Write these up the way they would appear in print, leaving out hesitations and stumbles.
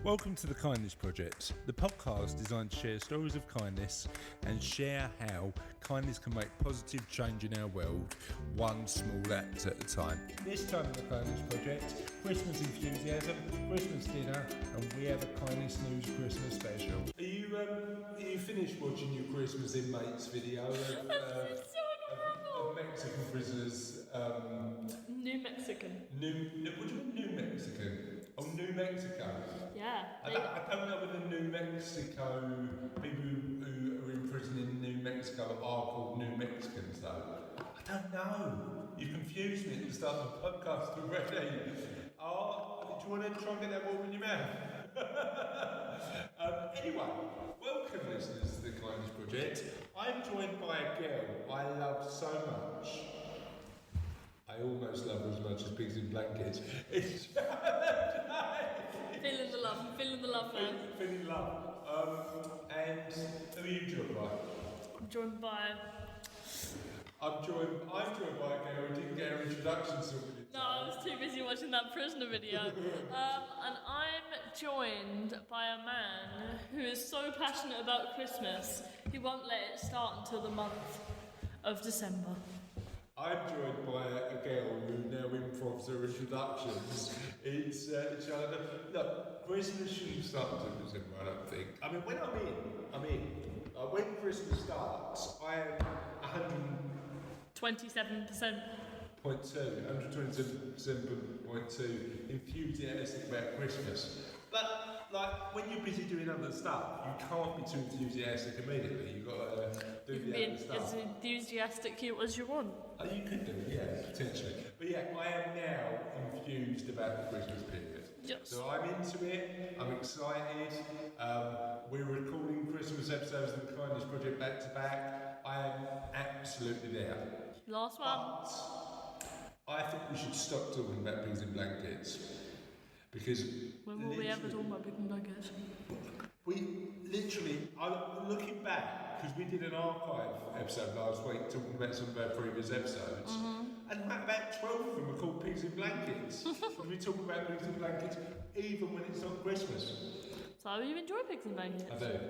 Welcome to the Kindness Project, the podcast designed to share stories of kindness and share how kindness can make positive change in our world, one small act at a time. This time on the Kindness Project, Christmas enthusiasm, Christmas dinner, and we have a Kindness News Christmas special. Are you finished watching your Christmas in Mates video of Mexican prisoners? New Mexican. What do you mean New Mexican? Oh, New Mexico. Yeah. I don't know whether New Mexico, people who are in prison in New Mexico are called New Mexicans though. I don't know. You confused me at the start of the podcast already. Oh, do you want to try and get that water in your mouth? Anyway, welcome listeners to the Kindness Project. I'm joined by a girl I love so much. I almost love her as much as pigs in blankets. It's Feeling the love, man. Feeling love. And who are you joined by? I'm joined by a girl who didn't get her introduction sorted. No, I was too busy watching that prisoner video. And I'm joined by a man who is so passionate about Christmas, he won't let it start until the month of December. I'm joined by a girl who now improvs her introductions. It's Charlotte. Look, Christmas shouldn't start until December, I don't think. I mean, when I'm in. When Christmas starts, I am 27%. 127.2 enthusiastic about Christmas. But like when you're busy doing other stuff, you can't be too enthusiastic immediately. You've got to do the other stuff. As enthusiastic as you want. Oh, you could do, yeah, potentially. But yeah, I am now confused about the Christmas period. Yes. So I'm into it. I'm excited. We're recording Christmas episodes of the Kindness Project back to back. I am absolutely there. Last one. But I think we should stop talking about pigs in blankets. Because when will we ever talk about pigs in blankets? I'm looking back, because we did an archive episode last week talking about some of our previous episodes, and about 12 of them are called Pigs in Blankets. We talk about pigs in blankets even when it's not Christmas. So you enjoy pigs in blankets? I do.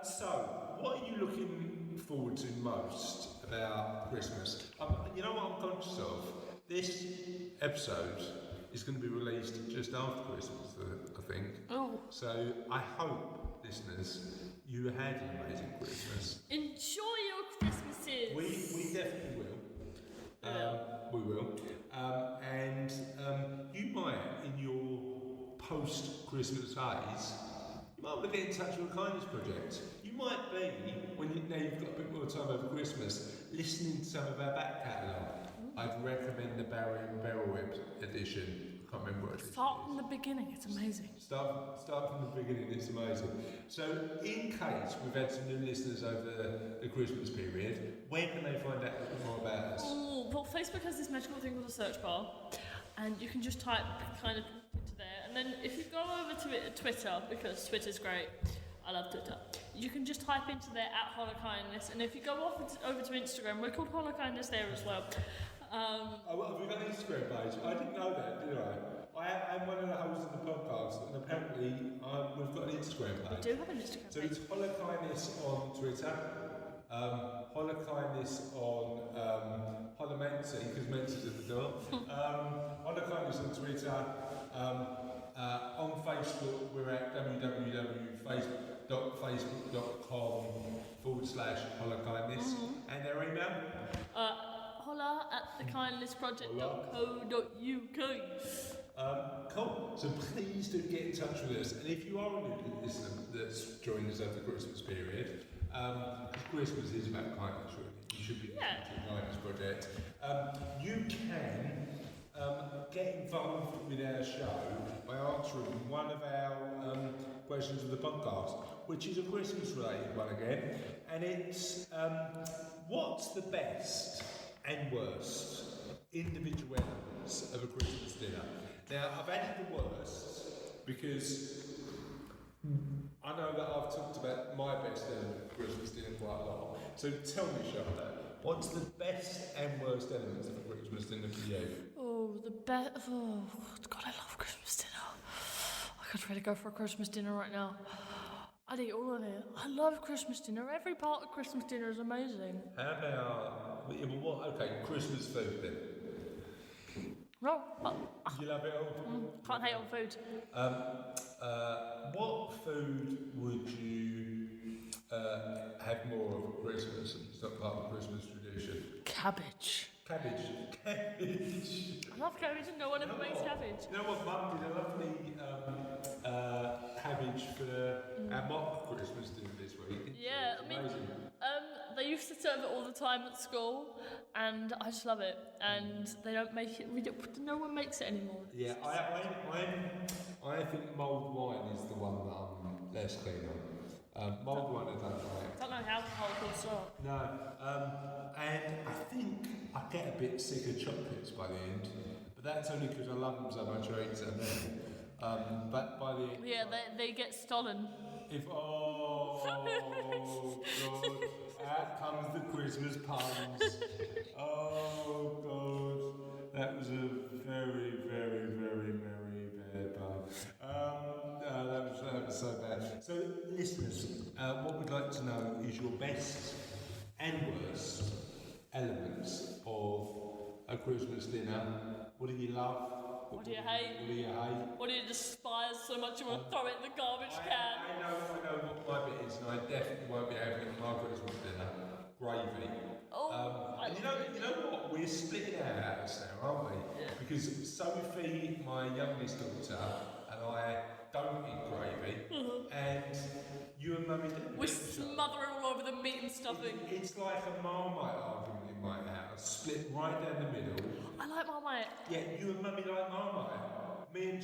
So, what are you looking forward to most about Christmas? You know what I'm conscious of? This episode is going to be released just after Christmas, I think. Oh. So I hope, listeners, you had an amazing Christmas. Enjoy your Christmases. We definitely will. We will. And you might, in your post-Christmas phase, you might want to get in touch with the Kindness Project. You might be, now you've got a bit more time over Christmas, listening to some of our back catalogue. I'd recommend the Barry and Beryl edition. I can't remember what it is. Start from the beginning, it's amazing. Start from the beginning, it's amazing. So, in case we've had some new listeners over the Christmas period, where can they find out a bit more about us? Oh, well, Facebook has this magical thing called a search bar, and you can just type kind of into there, and then if you go over to Twitter, because Twitter's great, I love Twitter. You can just type into there @HoloKindness, and if you go over to Instagram, we're called HoloKindness there as well. Have we got an Instagram page? I didn't know that, did I? I'm one of the hosts of the podcast, and apparently we've got an Instagram page. We do have an Instagram page. So it's HoloKindness on Twitter, HoloKindness on Holomancy, because Mancy's at the door. HoloKindness on Twitter. On Facebook, we're at www.facebook.com/HoloKindness. And their email? holla@thekindnessproject.co.uk. Cool. So please do get in touch with us. And if you are a new listener that's joined us over the Christmas period, Christmas is about kindness, really. You should be listening to the Kindness Project. You can get involved with our show by answering one of our questions of the podcast, which is a Christmas-related one again. And it's, what's the best and worst individual elements of a Christmas dinner? Now, I've added the worst because I know that I've talked about my best element of Christmas dinner quite a lot. So tell me, Charlotte, what's the best and worst elements of a Christmas dinner for you? Oh, the best. Oh, God, I love Christmas dinner. I could really go for a Christmas dinner right now. I'd eat all of it. I love Christmas dinner. Every part of Christmas dinner is amazing. How about, Christmas food then? No, You love it all? can't hate on food. What food would you have more of at Christmas? It's not part of the Christmas tradition. Cabbage. Cabbage. I love cabbage and no one ever makes cabbage. You know what, Mum did a lovely cabbage for our mock Christmas dinner this week. Yeah, I mean, they used to serve it all the time at school, and I just love it. And they don't make it. No one makes it anymore. Yeah, I think mulled wine is the one that I'm less keen on. Mulled wine I don't like. I don't know how alcohol start. No, and I think I get a bit sick of chocolates by the end, but that's only because I love them so much I eat so many. But by the end, Yeah, they get stolen. God, out comes the Christmas puns. Oh God, that was a very, very, very, very bad pun. That was so bad. So, listeners, what we'd like to know is your best and worst elements of a Christmas dinner. What do you love? What do you hate? What do you hate? What do you despise so much you want to throw it in the garbage can? I know what my bit is, and I definitely won't be having it at my Christmas dinner. Gravy. And you know what? We're splitting our house now, aren't we? Yeah. Because Sophie, my youngest daughter, and I don't eat gravy, and you and Mummy do. We smother it all over the meat and stuffing. It's like a Marmite argument in my house, split right down the middle. I like Marmite. Yeah, you and Mummy like Marmite. Me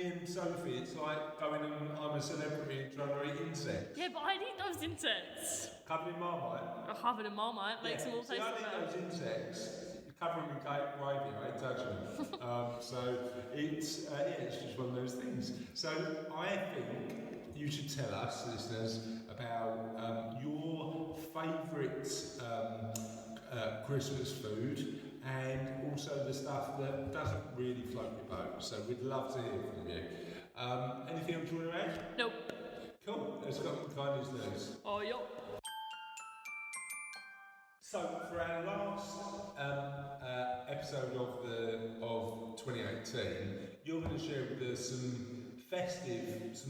and Sophie, it's like going and I'm a celebrity and trying to eat insects. Yeah, but I'd eat those insects. Covered in Marmite. I have it in Marmite, makes them all taste I better. eat those insects. You cover them in gravy, I ain't touching them. So it's just one of those things. So I think you should tell us, listeners, about your favourite Christmas food and also the stuff that doesn't really float your boat. So we'd love to hear from you. Anything else you want to add? Nope. Cool. Let's go with kindness news. Oh, yup. So for our last episode of 2018, you're going to share with us some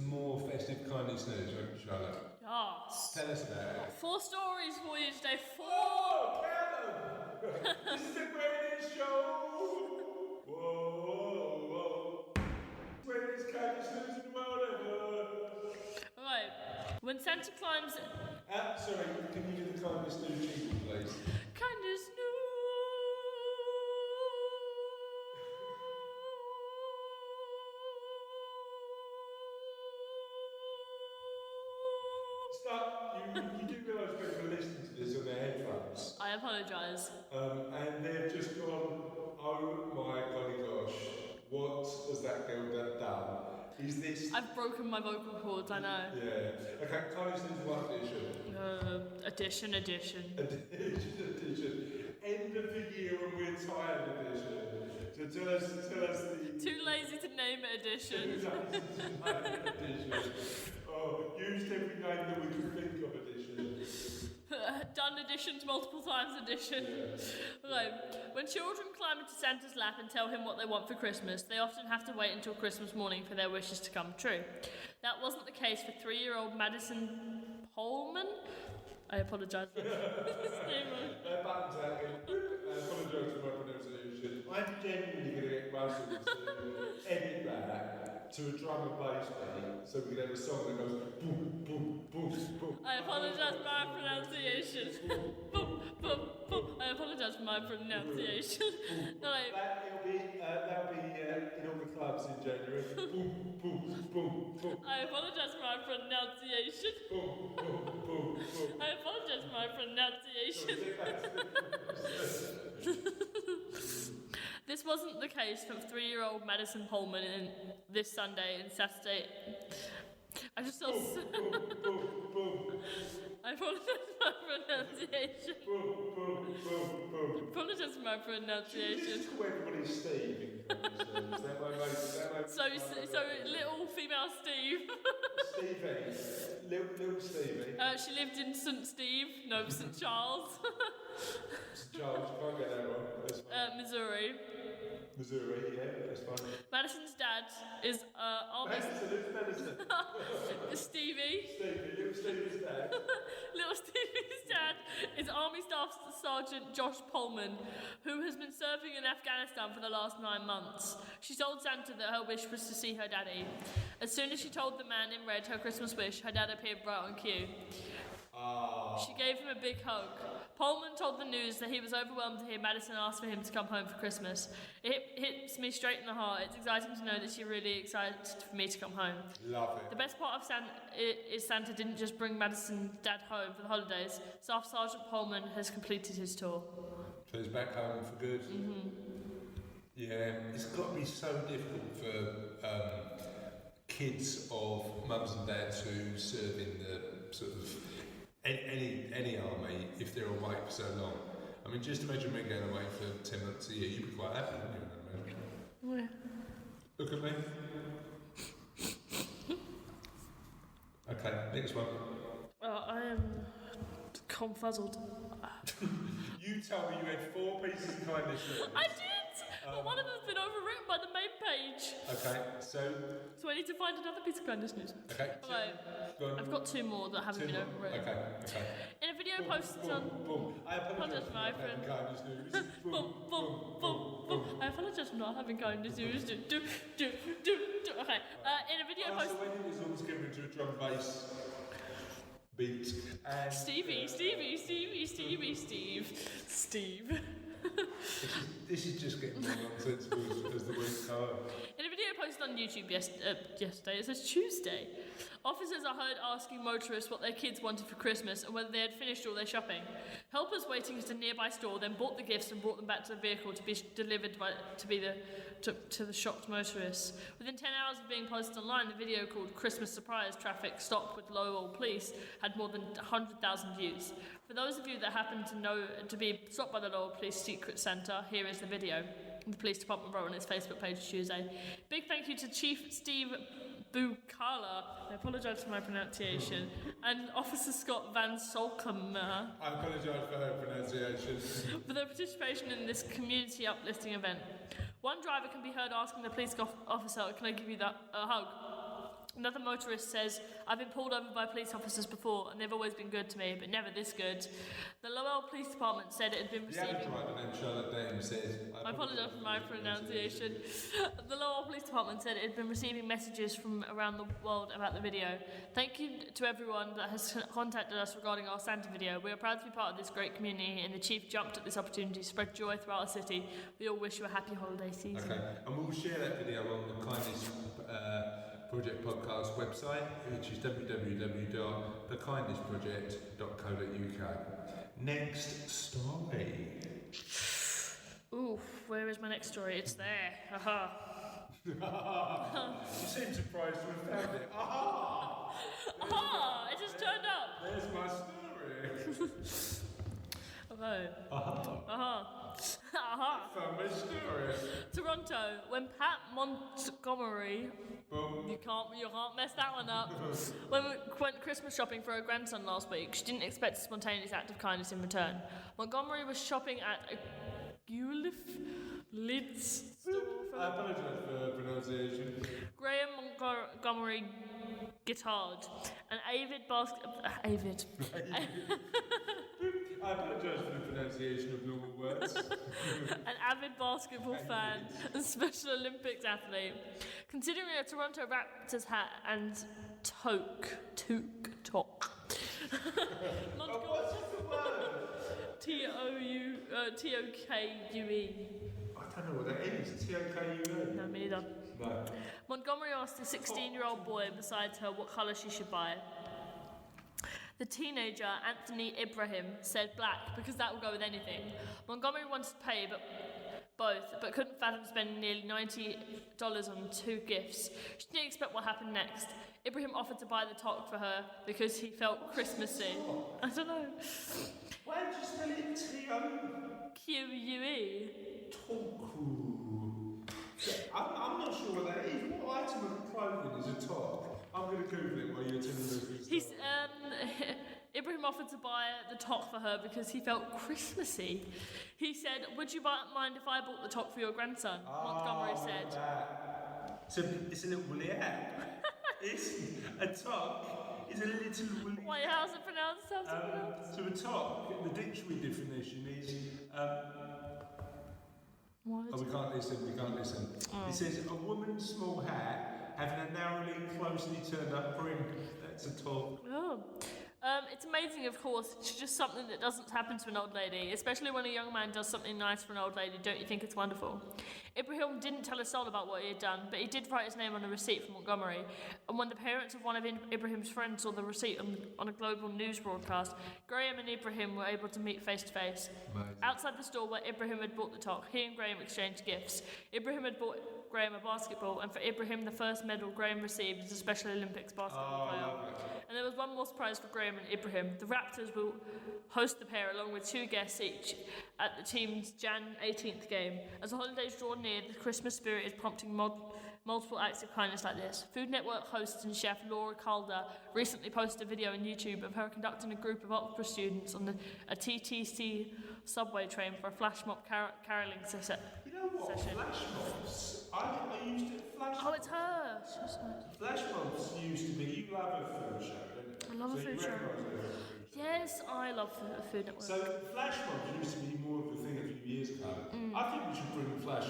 more festive kindness news, right, Charlotte? Yes. Tell us about it. 4 stories for you today. 4! Oh, Kevin! This is the greatest show! Whoa! Greatest kindness news in the world ever! Right. When Santa climbs... Sorry, can you do the kindness news jingle, please? Kindness news. Stop. You do realise people are listening to this on their headphones. I apologise. And they've just gone, oh my golly gosh, what has that girl done? Is this... I've broken my vocal cords, I know. Yeah. Okay, kindness news what edition? Edition. End of the year and we're tired edition. So tell us the... Too lazy to name it edition. edition. Oh, used every name that we could think of edition. Done editions multiple times edition. Yeah. Okay. When children climb into Santa's lap and tell him what they want for Christmas, they often have to wait until Christmas morning for their wishes to come true. That wasn't the case for 3-year-old Madison Holman. I apologise for his name. Button's out again. I apologise for my pronunciation. I'm genuinely going to get Russell to edit that to a drum and bass beat so we can have a song that goes boom, boom, boom, boom. I apologise for my pronunciation. Boom, boom, boom. I apologise for my pronunciation. No, That'll be in all the clubs in January. Boom, boom, boom, boom. I apologise for my pronunciation. Boom, boom, boom, boom. I apologise for my pronunciation. This wasn't the case for 3-year-old Madison Holman this Sunday and Saturday. I just felt I apologise for my pronunciation. Apologise for my pronunciation. Just call everybody Steve. So little female Steve. Stevie. Little Stevie. She lived in St. Charles. St. Charles, can't get that wrong. That's fine. Missouri, yeah, that's fine. Madison's dad is Army. Madison. Stevie. Little Stevie's dad. Little Stevie's dad is Army Staff Sergeant Josh Pullman, who has been serving in Afghanistan for the last 9 months. She told Santa that her wish was to see her daddy. As soon as she told the man in red her Christmas wish, her dad appeared right on cue. She gave him a big hug. Pullman told the news that he was overwhelmed to hear Madison ask for him to come home for Christmas. It hits me straight in the heart. It's exciting to know that she's really excited for me to come home. Love it. The best part of Santa is Santa didn't just bring Madison's dad home for the holidays. Staff Sergeant Pullman has completed his tour. So he's back home for good. Mm-hmm. Yeah, it's got to be so difficult for kids of mums and dads who serve in the sort of any army if they're away for so long. I mean, just imagine me going away for 10 months a year. You'd be quite happy, wouldn't you? Yeah. Look at me. Okay, next one. I am confuzzled. You told me you had 4 pieces of kindness. I did! But one of them's been overwritten by the main page. Okay, so I need to find another piece of kindness news. Okay. I've got 2 more that haven't been overwritten. Okay. In a video posted on... I apologise for not having kindness news. I apologise for not having kindness news. Okay. In a video posted... So when it was almost given to a drum bass beat and... Steve. This is just getting more nonsensical as the weeks go on. In a video posted on YouTube yesterday, it says Tuesday. Officers are heard asking motorists what their kids wanted for Christmas and whether they had finished all their shopping. Helpers waiting at a nearby store then bought the gifts and brought them back to the vehicle to be delivered to the shocked motorists. Within 10 hours of being posted online, the video called Christmas Surprise Traffic Stopped with Lowell Police had more than 100,000 views. For those of you that happen to be stopped by the Lowell Police Secret Centre, here is the video. The police department wrote on its Facebook page Tuesday. Big thank you to Chief Steve Bukala, I apologise for my pronunciation, and Officer Scott Van Solkemer. I apologise for her pronunciation. For their participation in this community uplifting event. One driver can be heard asking the police officer, "Can I give you a hug?" Another motorist says, "I've been pulled over by police officers before and they've always been good to me, but never this good." The Lowell Police Department said it had been receiving... The other driver named Charlotte Dame said... I apologise for my pronunciation. The Lowell Police Department said it had been receiving messages from around the world about the video. Thank you to everyone that has contacted us regarding our Santa video. We are proud to be part of this great community and the Chief jumped at this opportunity to spread joy throughout our city. We all wish you a happy holiday season. Okay, and we'll share that video on the Kindness Project podcast website, which is www.thekindnessproject.co.uk. Next story. Ooh, where is my next story? It's there. Aha. You seem surprised to have found it. Aha! Aha! It just turned up. There's my story. Okay. Aha. Aha. Aha. Found my story. Toronto, when Pat Montgomery... Boom. You can't mess that one up. When we went Christmas shopping for her grandson last week, she didn't expect a spontaneous act of kindness in return. Montgomery was shopping at a Lids store from... I apologise for her pronunciation. Graham Montgomery Guitard, an avid avid. I apologise for the pronunciation of normal words. An avid basketball fan and Special Olympics athlete. Considering a Toronto Raptors hat and toque. What's the word? T-O-K-U-E. I don't know what that is. T-O-K-U-E? No, me neither. No. Montgomery asked a 16-year-old boy beside her what colour she should buy. The teenager, Anthony Ibrahim, said black because that will go with anything. Montgomery wanted to pay, both, but couldn't fathom spending nearly $90 on 2 gifts. She didn't expect what happened next. Ibrahim offered to buy the talk for her because he felt Christmassy. I don't know. Why did you spell it T-O? Q-U-E. Toku. I'm not sure what that is. What item of clothing is a top? I'm going to Google it while you're telling me. Ibrahim offered to buy the talk for her because he felt Christmassy. He said, "Would you mind if I bought the talk for your grandson?" Montgomery said. So it's a little woolly hat. It's a talk. It's a little woolly. Wait, how's it pronounced? So a talk, the dictionary definition is. What? We can't listen. Oh. It says a woman's small hat having a narrowly, closely turned up brim. That's a talk. Oh. It's amazing, of course. It's just something that doesn't happen to an old lady, especially when a young man does something nice for an old lady. Don't you think it's wonderful? Ibrahim didn't tell a soul about what he had done, but he did write his name on a receipt from Montgomery. And when the parents of one of Ibrahim's friends saw the receipt on a global news broadcast, Graham and Ibrahim were able to meet face to face. Outside the store where Ibrahim had bought the talk, he and Graham exchanged gifts. Ibrahim had bought Graham a basketball, and for Ibrahim, the first medal Graham received is a Special Olympics basketball player. And there was one more surprise for Graham and Ibrahim. The Raptors will host the pair along with 2 guests each at the team's Jan 18th game. As the holidays draw near, the Christmas spirit is prompting multiple acts of kindness like this. Food Network host and chef Laura Calder recently posted a video on YouTube of her conducting a group of opera students on a TTC subway train for a flash mob caroling session. You know what? Flash mobs. I used to flash. Oh, it's her. Flash mobs used to be. You love a food show, don't you? I love a food show. Yes, I love Food Network. So flash mobs used to be more of a thing a few years ago. I think we should bring flash.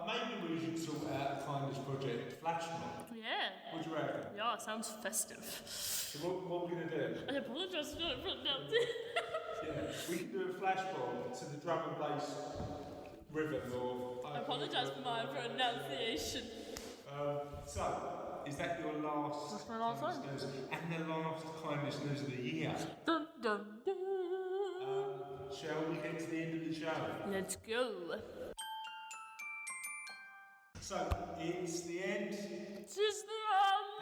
Maybe we should sort out a kindness project flash mob. Yeah. What do you reckon? Yeah, it sounds festive. So what are we going to do? I apologise for not putting down it. Yeah, we can do a flash mob to the drum and bass rhythm or... I apologise for my pronunciation. So, is that your last... That's my last one. News? And the last kindness news of the year. Dun, dun, dun. Shall we get to the end of the show? Let's go. So, it's the end. It's the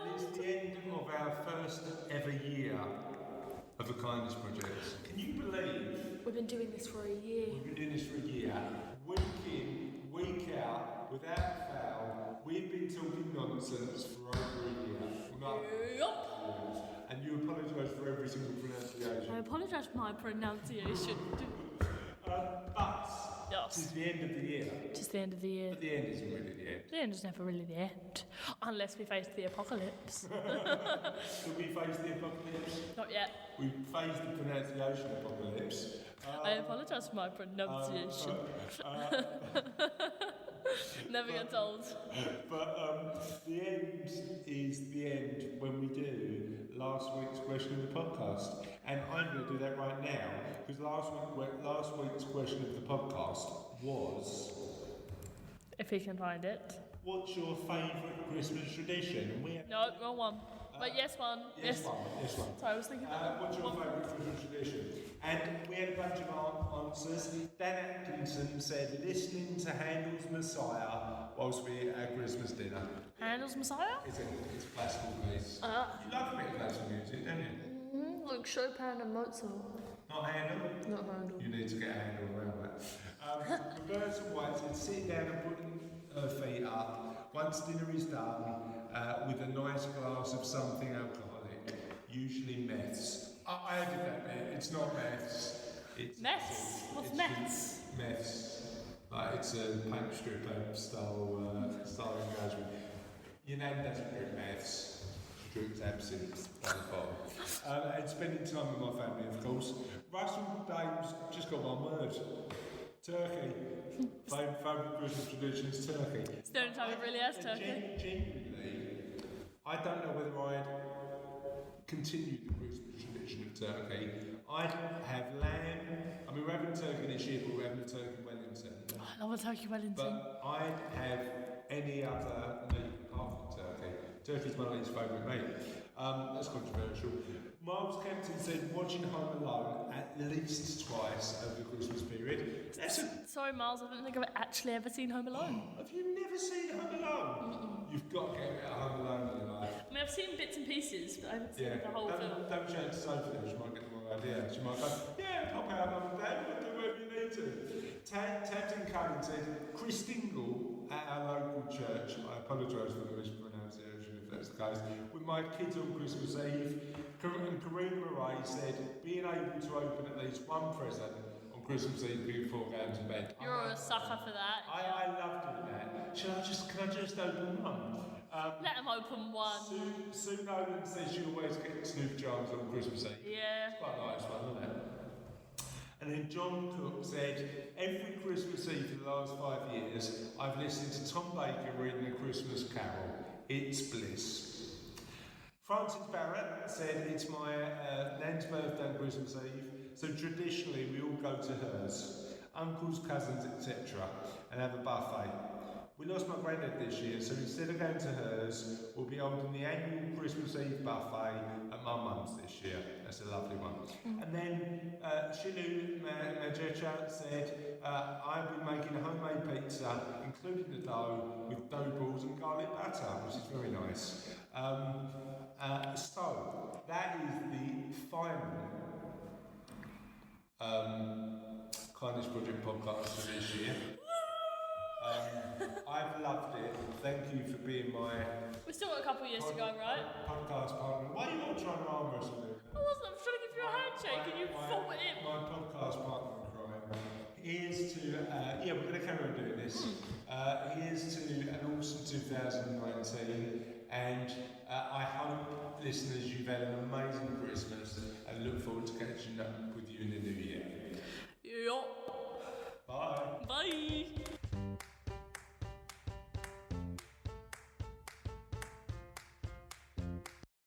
And it's the end of our first ever year of the Kindness Project. Can you believe... We've been doing this for a year. We've been doing this for a year. Week in, week out, without fail, we've been talking nonsense for over a year. Yup. And you apologise for every single pronunciation. I apologise for my pronunciation. But Yes. it's the end of the year. It's the end of the year. But the end isn't really the end. The end is never really the end. Unless we face the apocalypse. Did we face the apocalypse? Not yet. We faced the pronunciation apocalypse. I apologise for my pronunciation. Never get told. But the end is the end when we do last week's question of the podcast. And I'm going to do that right now, because last week's question of the podcast was... If he can find it. What's your favourite Christmas tradition? And we have No, wrong one. But yes, one. Yes, one. Sorry, I was thinking what's your favourite Christmas tradition? And we had a bunch of answers. Dan Atkinson said, listening to Handel's Messiah whilst we ate our Christmas dinner. Handel's Messiah? It's classical piece. You love a bit of classical music, don't you? Like Chopin and Mozart. Not Handel? Not Handel. You need to get a handle around that. Roberta White said, sit down and put her feet up once dinner is done with a nice glass of something alcoholic, usually meths. I added that bit. It's not meths. It's Meths? What's meths? Meths. Like it's a paint stripper style engagement. Your nan doesn't drink meths. She drinks absinthe by the bottle. And spending time with my family, of course. Russell Dame's just got one word. Turkey. Favourite Christmas tradition is turkey. It's the only time it really has turkey. Genuinely, I don't know whether I'd continue the Christmas tradition of turkey. I'd have lamb. I mean, we're having turkey this year, but we're having a turkey Wellington. I love a turkey Wellington. But I'd have any other meat apart from turkey. Turkey's my least favourite meat. That's controversial. Miles Kempton said watching Home Alone at least twice over the Christmas period. Sorry, Miles, I don't think I've actually ever seen Home Alone. Have you never seen Home Alone? Mm-mm. You've got to get a bit of Home Alone in your life. I mean, I've seen bits and pieces, but I haven't seen the whole film. Don't change the sofa there, she might get the wrong idea. She might go, yeah, pop out Mum and Dad, we'll do whatever you need to. Tamsin Cullen said, Chris Dingle at our local church, I apologise for the mispronunciation if that's the case, with my kids on Christmas Eve. And Karina Murray said, being able to open at least one present on Christmas Eve before going to bed. You're a sucker for that. I love doing that. Can I just open one? Let them open one. Sue Nolan says she always gets Snoop Charms on Christmas Eve. Yeah. It's quite a nice one, isn't it? And then John Cook said, every Christmas Eve for the last 5 years, I've listened to Tom Baker reading A Christmas Carol. It's bliss. Francis Barrett said, it's my nan's birthday on Christmas Eve, so traditionally we all go to hers, uncles, cousins, etc., and have a buffet. We lost my granddad this year, so instead of going to hers, we'll be holding the annual Christmas Eve buffet at my mum's this year. That's a lovely one. And then Shilu Majecha said, I'll be making homemade pizza, including the dough, with dough balls and garlic butter, which is very nice. So, that is the final Kindness Project podcast for this year. I've loved it. Thank you for being my... We've still got a couple of years to go, right? Podcast partner. Why are you not trying to arm wrestle me? I wasn't. I was trying to give you a handshake and you fought it. My podcast partner in crime. Here's to... we're going to carry on doing this. Here's to an awesome 2019. And I hope, listeners, you've had an amazing Christmas and look forward to catching up with you in the new year.